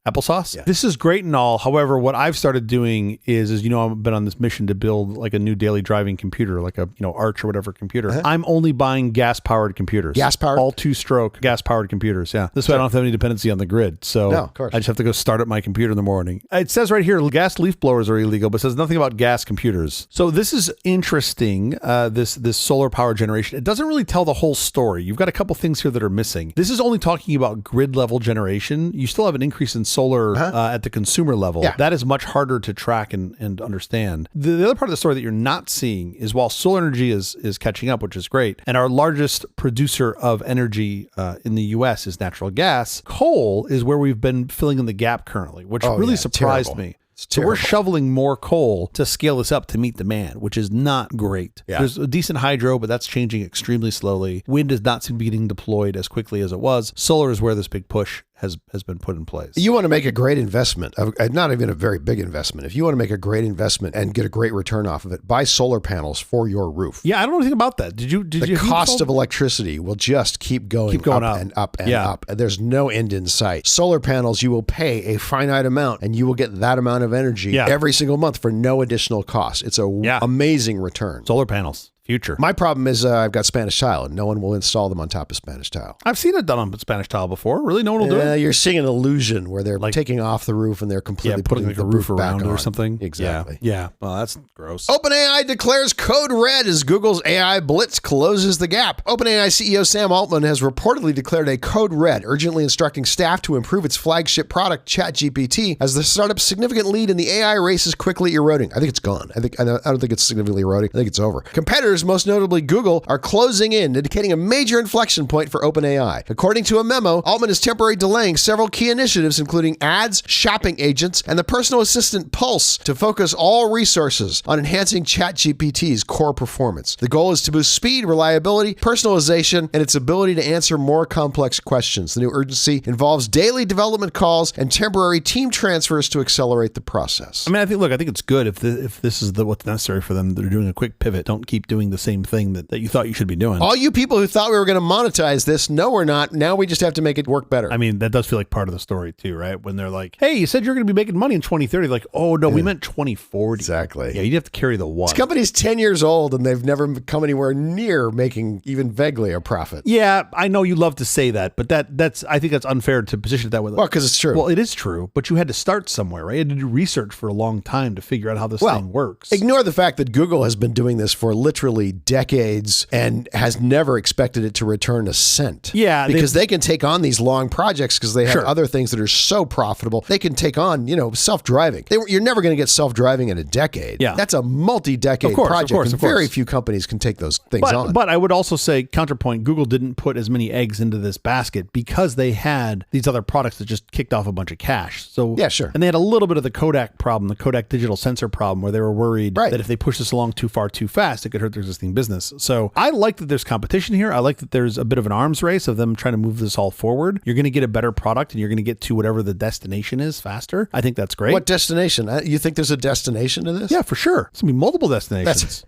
Applesauce? Yeah. This is great and all. However, what I've started doing is I've been on this mission to build like a new daily driving computer, like a, Arch or whatever computer. I'm only buying gas-powered computers. Gas-powered? All two-stroke gas-powered computers, yeah. This way I don't have any dependency on the grid. So No, of course. I just have to go start up my computer in the morning. It says right here, gas leaf blowers are illegal, but it says nothing about gas computers. So this is interesting, this solar power generation. It doesn't really tell the whole story. You've got a couple things here that are missing. This is only talking about grid level generation. You still have an increase in solar at the consumer level. Yeah. That is much harder to track and understand. The other part of the story that you're not seeing is while solar energy is catching up, which is great, and our largest producer of energy in the US is natural gas, coal is where we've been filling in the gap currently, which really surprised me. So we're shoveling more coal to scale this up to meet demand, which is not great. Yeah. There's a decent hydro, but that's changing extremely slowly. Wind does not seem to be getting deployed as quickly as it was. Solar is where this big push has been put in place. You want to make a great investment, not even a very big investment. If you want to make a great investment and get a great return off of it, buy solar panels for your roof. Yeah, I don't know anything about that. Did you? The cost of electricity will just keep going up and up and up. And there's no end in sight. Solar panels, you will pay a finite amount and you will get that amount of energy every single month for no additional cost. It's an amazing return. Solar panels. Future. My problem is I've got Spanish tile and no one will install them on top of Spanish tile. I've seen it done on Spanish tile before. Really? No one will do it? You're seeing an illusion where they're taking off the roof and they're completely putting putting like the a roof roof around back it or on. something. Exactly. Yeah. Well, that's gross. OpenAI declares code red as Google's AI blitz closes the gap. OpenAI CEO Sam Altman has reportedly declared a code red, urgently instructing staff to improve its flagship product, ChatGPT, as the startup's significant lead in the AI race is quickly eroding. I think it's gone. I don't think it's significantly eroding. I think it's over. Competitors, most notably Google, are closing in, indicating a major inflection point for OpenAI. According to a memo, Altman is temporarily delaying several key initiatives, including ads, shopping agents, and the personal assistant Pulse, to focus all resources on enhancing ChatGPT's core performance. The goal is to boost speed, reliability, personalization, and its ability to answer more complex questions. The new urgency involves daily development calls and temporary team transfers to accelerate the process. I mean, I think it's good if this is what's necessary for them. They're doing a quick pivot. Don't keep doing the same thing that you thought you should be doing. All you people who thought we were going to monetize this, no, we're not. Now we just have to make it work better. I mean, that does feel like part of the story too, right? When they're like, hey, you said you're going to be making money in 2030. Like, oh, no, we meant 2040. Exactly. Yeah, you'd have to carry the one. This company's 10 years old and they've never come anywhere near making even vaguely a profit. Yeah, I know you love to say that, but I think that's unfair to position it that way. Well, because it's true. Well, it is true, but you had to start somewhere, right? You had to do research for a long time to figure out how this thing works. Ignore the fact that Google has been doing this for literally decades and has never expected it to return a cent. Yeah. Because they can take on these long projects because they have other things that are so profitable. They can take on, self-driving. You're never going to get self-driving in a decade. Yeah. That's a multi-decade project. And very few companies can take those things on. But I would also say, counterpoint, Google didn't put as many eggs into this basket because they had these other products that just kicked off a bunch of cash. So yeah, sure. And they had a little bit of the Kodak problem, the Kodak digital sensor problem, where they were worried that if they push this along too far too fast, it could hurt their existing business. So I like that there's competition here. I like that there's a bit of an arms race of them trying to move this all forward. You're going to get a better product and you're going to get to whatever the destination is faster. I think that's great. What destination? You think there's a destination to this? Yeah, for sure. It's going to be multiple destinations.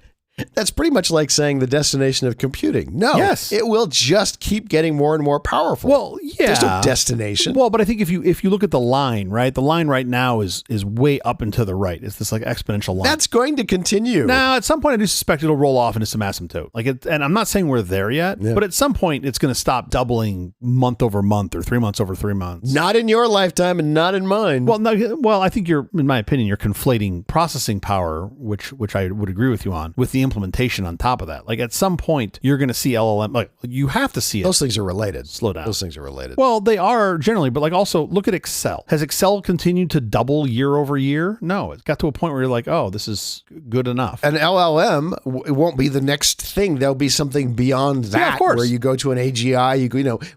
That's pretty much like saying the destination of computing. No, it will just keep getting more and more powerful. Well, yeah. There's no destination. Well, but I think if you look at the line, right? The line right now is way up and to the right. It's this like exponential line. That's going to continue. Now, at some point, I do suspect it'll roll off into some asymptote. And I'm not saying we're there yet, but at some point, it's going to stop doubling month over month or 3 months over 3 months. Not in your lifetime and not in mine. Well, no. Well, I think in my opinion, you're conflating processing power, which I would agree with you on, with the implementation on top of that. Like at some point, you're going to see LLM. Like you have to see it. Those things are related. Slow down. Those things are related. Well, they are generally, but like also look at Excel. Has Excel continued to double year over year? No, it got to a point where you're like, oh, this is good enough. An LLM it won't be the next thing. There'll be something beyond that, where you go to an AGI.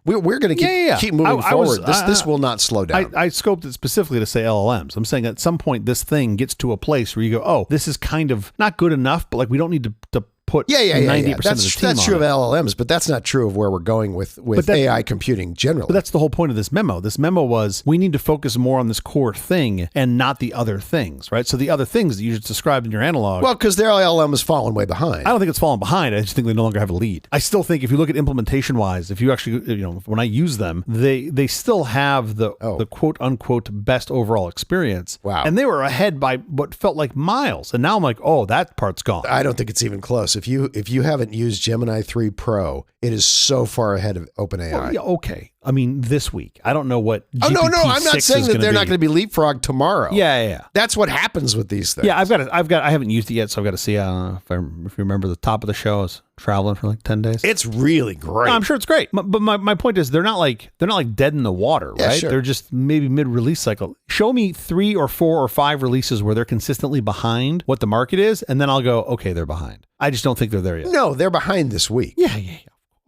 We're going to keep moving forward. This will not slow down. I scoped it specifically to say LLMs. I'm saying at some point this thing gets to a place where you go, oh, this is kind of not good enough, but like we don't need to put 90% of the team That's true on of it. LLMs, but that's not true of where we're going with AI computing generally. But that's the whole point of this memo. This memo was, we need to focus more on this core thing and not the other things, right? So the other things that you just described in your analog. Well, because their LLM has fallen way behind. I don't think it's fallen behind. I just think they no longer have a lead. I still think if you look at implementation wise, if you actually, when I use them, they still have the quote unquote best overall experience. Wow. And they were ahead by what felt like miles. And now I'm like, oh, that part's gone. I don't think it's even close. If you haven't used Gemini 3 Pro, it is so far ahead of OpenAI. Well, yeah, okay. I mean, this week. I don't know what GPT-6 no, I'm not saying that they're not going to be leapfrog tomorrow. Yeah. That's what happens with these things. Yeah, I haven't used it yet, so I've got to see. If you remember the top of the show, I was traveling for like 10 days. It's really great. No, I'm sure it's great. But my point is, they're not like dead in the water, right? Yeah, sure. They're just maybe mid-release cycle. Show me 3 or 4 or 5 releases where they're consistently behind what the market is, and then I'll go, okay, they're behind. I just don't think they're there yet. No, they're behind this week. Yeah.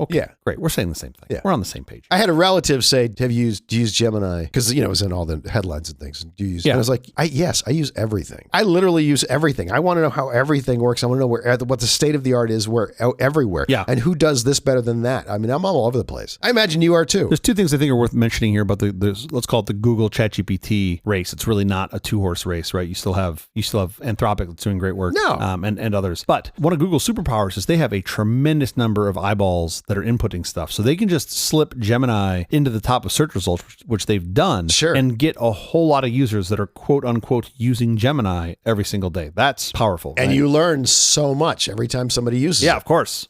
Okay, yeah. Great. We're saying the same thing. Yeah. We're on the same page. I had a relative say, do you use Gemini? Because, it was in all the headlines and things. Do you use? Yeah. And I was like, yes, I use everything. I literally use everything. I want to know how everything works. I want to know what the state of the art is everywhere. Yeah. And who does this better than that. I mean, I'm all over the place. I imagine you are too. There's 2 things I think are worth mentioning here about let's call it the Google ChatGPT race. It's really not a 2-horse race, right? You still have Anthropic that's doing great work. No. And others. But one of Google's superpowers is they have a tremendous number of eyeballs that are inputting stuff. So they can just slip Gemini into the top of search results, which they've done, sure, and get a whole lot of users that are quote unquote using Gemini every single day. That's powerful. And right? you learn so much every time somebody uses it. Yeah, of course.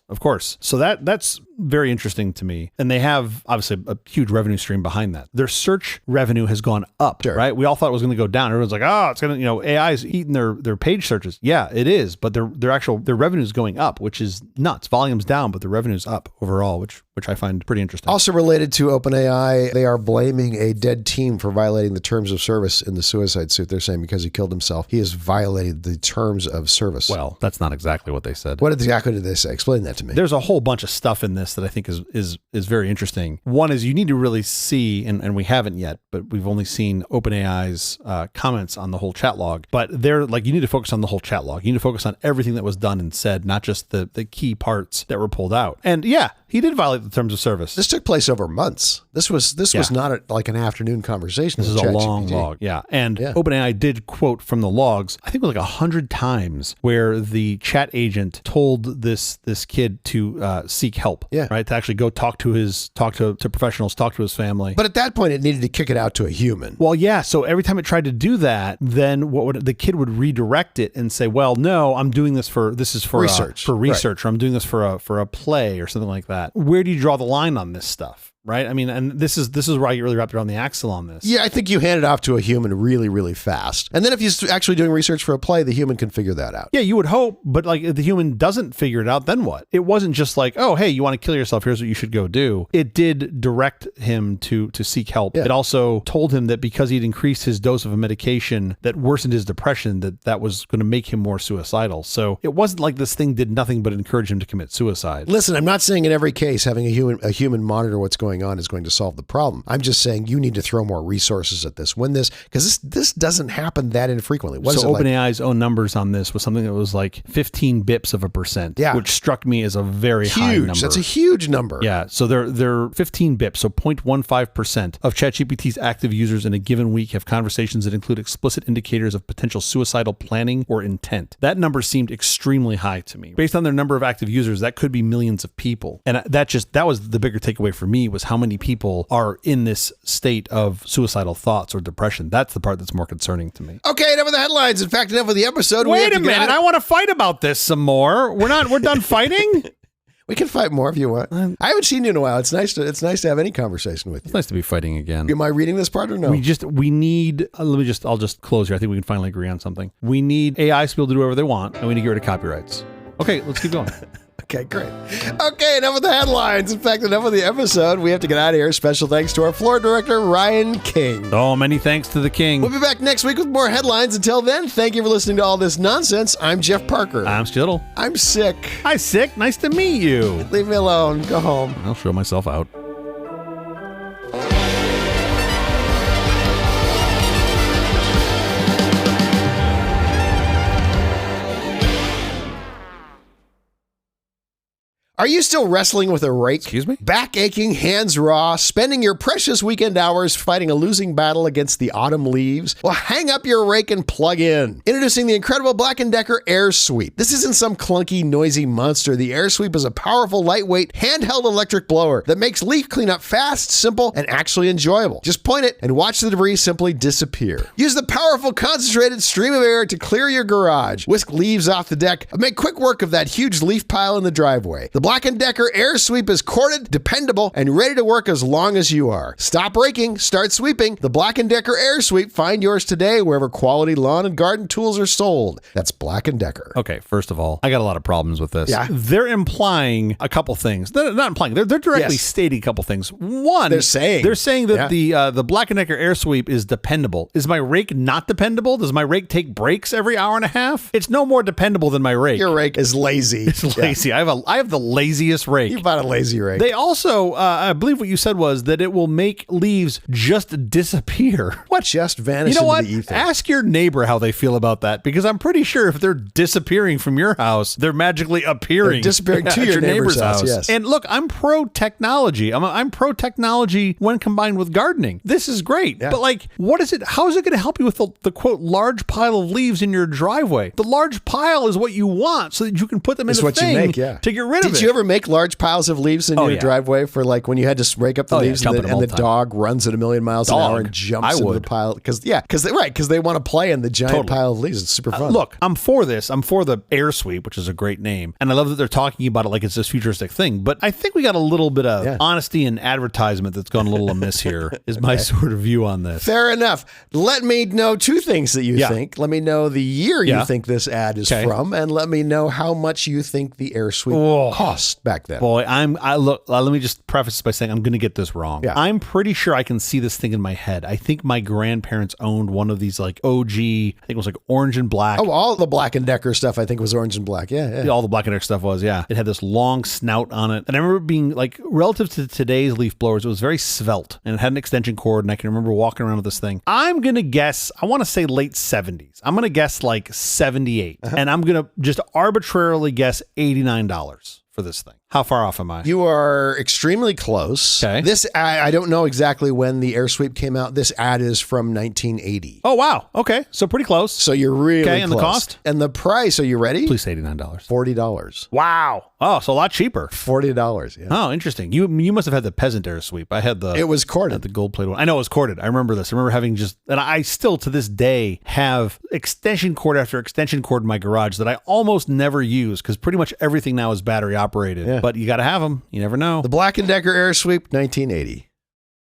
So that's very interesting to me. And they have obviously a huge revenue stream behind that. Their search revenue has gone up, sure, right? We all thought it was going to go down. Everyone's like, it's going to, AI is eating their page searches. Yeah, it is. But their revenue is going up, which is nuts. Volume's down, but the revenue's up overall, which I find pretty interesting. Also related to OpenAI, they are blaming a dead team for violating the terms of service in the suicide suit. They're saying because he killed himself, he has violated the terms of service. Well, that's not exactly what they said. What exactly did they say? Explain that to me. There's a whole bunch of stuff in this that I think is very interesting. One is you need to really see, and we haven't yet, but we've only seen OpenAI's comments on the whole chat log. But they're like, you need to focus on the whole chat log. You need to focus on everything that was done and said, not just the key parts that were pulled out. And yeah, he did violate the terms of service. This took place over months. This was not like an afternoon conversation. This is a long log. Yeah. And OpenAI did quote from the logs, I think it was like 100 times, where the chat agent told this kid to seek help. Yeah. Right. To actually go talk to professionals, talk to his family. But at that point, it needed to kick it out to a human. Well, yeah. So every time it tried to do that, then the kid would redirect it and say, well, no, I'm doing this for research, right, or I'm doing this for a play or something like that. Where do you draw the line on this stuff? Right. I mean, and this is where I get really wrapped around the axle on this. Yeah, I think you hand it off to a human really, really fast. And then if he's actually doing research for a play, the human can figure that out. Yeah, you would hope. But like if the human doesn't figure it out, then what? It wasn't just like, oh, hey, you want to kill yourself? Here's what you should go do. It did direct him to seek help. Yeah. It also told him that because he'd increased his dose of a medication that worsened his depression, that was going to make him more suicidal. So it wasn't like this thing did nothing but encourage him to commit suicide. Listen, I'm not saying in every case having a human monitor what's going on is going to solve the problem. I'm just saying you need to throw more resources at this because this doesn't happen that infrequently. So OpenAI's own numbers on this was something that was like 15 bips of a percent, which struck me as a very high number. That's a huge number. Yeah. So they're 15 bips, so 0.15% of ChatGPT's active users in a given week have conversations that include explicit indicators of potential suicidal planning or intent. That number seemed extremely high to me. Based on their number of active users, that could be millions of people. And that was the bigger takeaway for me, was how many people are in this state of suicidal thoughts or depression. That's the part that's more concerning to me. Okay, enough of the headlines. In fact, enough of the episode. Wait a minute. I want to fight about this some more. We're done fighting? We can fight more if you want. I haven't seen you in a while. It's nice to have any conversation with you. It's nice to be fighting again. Am I reading this part or no? We need, I'll just close here. I think we can finally agree on something. We need AIs to be able to do whatever they want, and we need to get rid of copyrights. Okay, let's keep going. Okay, great. Okay, enough of the headlines. In fact, enough of the episode. We have to get out of here. Special thanks to our floor director, Ryan King. Oh, many thanks to the king. We'll be back next week with more headlines. Until then, thank you for listening to all this nonsense. I'm Jeff Parker. I'm Skittle. I'm sick. Hi, sick. Nice to meet you. Leave me alone. Go home. I'll show myself out. Are you still wrestling with a rake? Excuse me? Back aching, hands raw, spending your precious weekend hours fighting a losing battle against the autumn leaves? Well, hang up your rake and plug in. Introducing the incredible Black & Decker Air Sweep. This isn't some clunky, noisy monster. The Air Sweep is a powerful, lightweight, handheld electric blower that makes leaf cleanup fast, simple, and actually enjoyable. Just point it and watch the debris simply disappear. Use the powerful, concentrated stream of air to clear your garage, whisk leaves off the deck, and make quick work of that huge leaf pile in the driveway. The Black & Decker Air Sweep is corded, dependable, and ready to work as long as you are. Stop raking, start sweeping. The Black & Decker Air Sweep. Find yours today wherever quality lawn and garden tools are sold. That's Black & Decker. Okay, first of all, I got a lot of problems with this. Yeah. They're implying a couple things. They're not implying. They're directly stating a couple things. One, they're saying that the Black & Decker Air Sweep is dependable. Is my rake not dependable? Does my rake take breaks every hour and a half? It's no more dependable than my rake. Your rake is lazy. It's lazy. I have the laziest rake. You bought a lazy rake. They also, I believe what you said was that it will make leaves just disappear. What? Just vanish into the ether. Ask your neighbor how they feel about that, because I'm pretty sure if they're disappearing from your house, they're magically appearing. They're disappearing to your neighbor's house. Yes. And look, I'm pro technology. I'm pro technology when combined with gardening. This is great. Yeah. But like, what is it? How is it going to help you with the quote large pile of leaves in your driveway? The large pile is what you want so that you can put them in a thing to get rid of it. Did you ever make large piles of leaves in your driveway for like when you had to rake up the leaves and the dog runs at 1,000,000 miles an hour and jumps into the pile? Because they want to play in the giant pile of leaves. It's super fun. Look, I'm for this. I'm for the Air Sweep, which is a great name. And I love that they're talking about it like it's this futuristic thing. But I think we got a little bit of honesty and advertisement that's gone a little amiss here, is my sort of view on this. Fair enough. Let me know two things that you think. Let me know the year you think this ad is from, and let me know how much you think the Air Sweep cost back then. Boy, let me just preface this by saying I'm going to get this wrong. Yeah. I'm pretty sure I can see this thing in my head. I think my grandparents owned one of these like OG, I think it was like orange and black. Oh, all the Black & Decker stuff I think was orange and black. Yeah. All the Black & Decker stuff was, It had this long snout on it. And I remember being like, relative to today's leaf blowers, it was very svelte and it had an extension cord. And I can remember walking around with this thing. I'm going to guess, I want to say late 70s. I'm going to guess like 78. And I'm going to just arbitrarily guess $89 for this thing. How far off am I? You are extremely close. Okay. This, I don't know exactly when the Air Sweep came out. This ad is from 1980. Oh, wow. Okay. So pretty close. So you're really close. And the cost? And the price, are you ready? Please say $89. $40. Wow. Oh, so a lot cheaper. $40, yeah. Oh, interesting. You must have had the peasant Air Sweep. I had the... It was corded. The gold-plated one. I know it was corded. I remember this. I remember having and I still to this day have extension cord after extension cord in my garage that I almost never use because pretty much everything now is battery operated. Yeah. But you got to have them. You never know. The Black & Decker Air Sweep, 1980.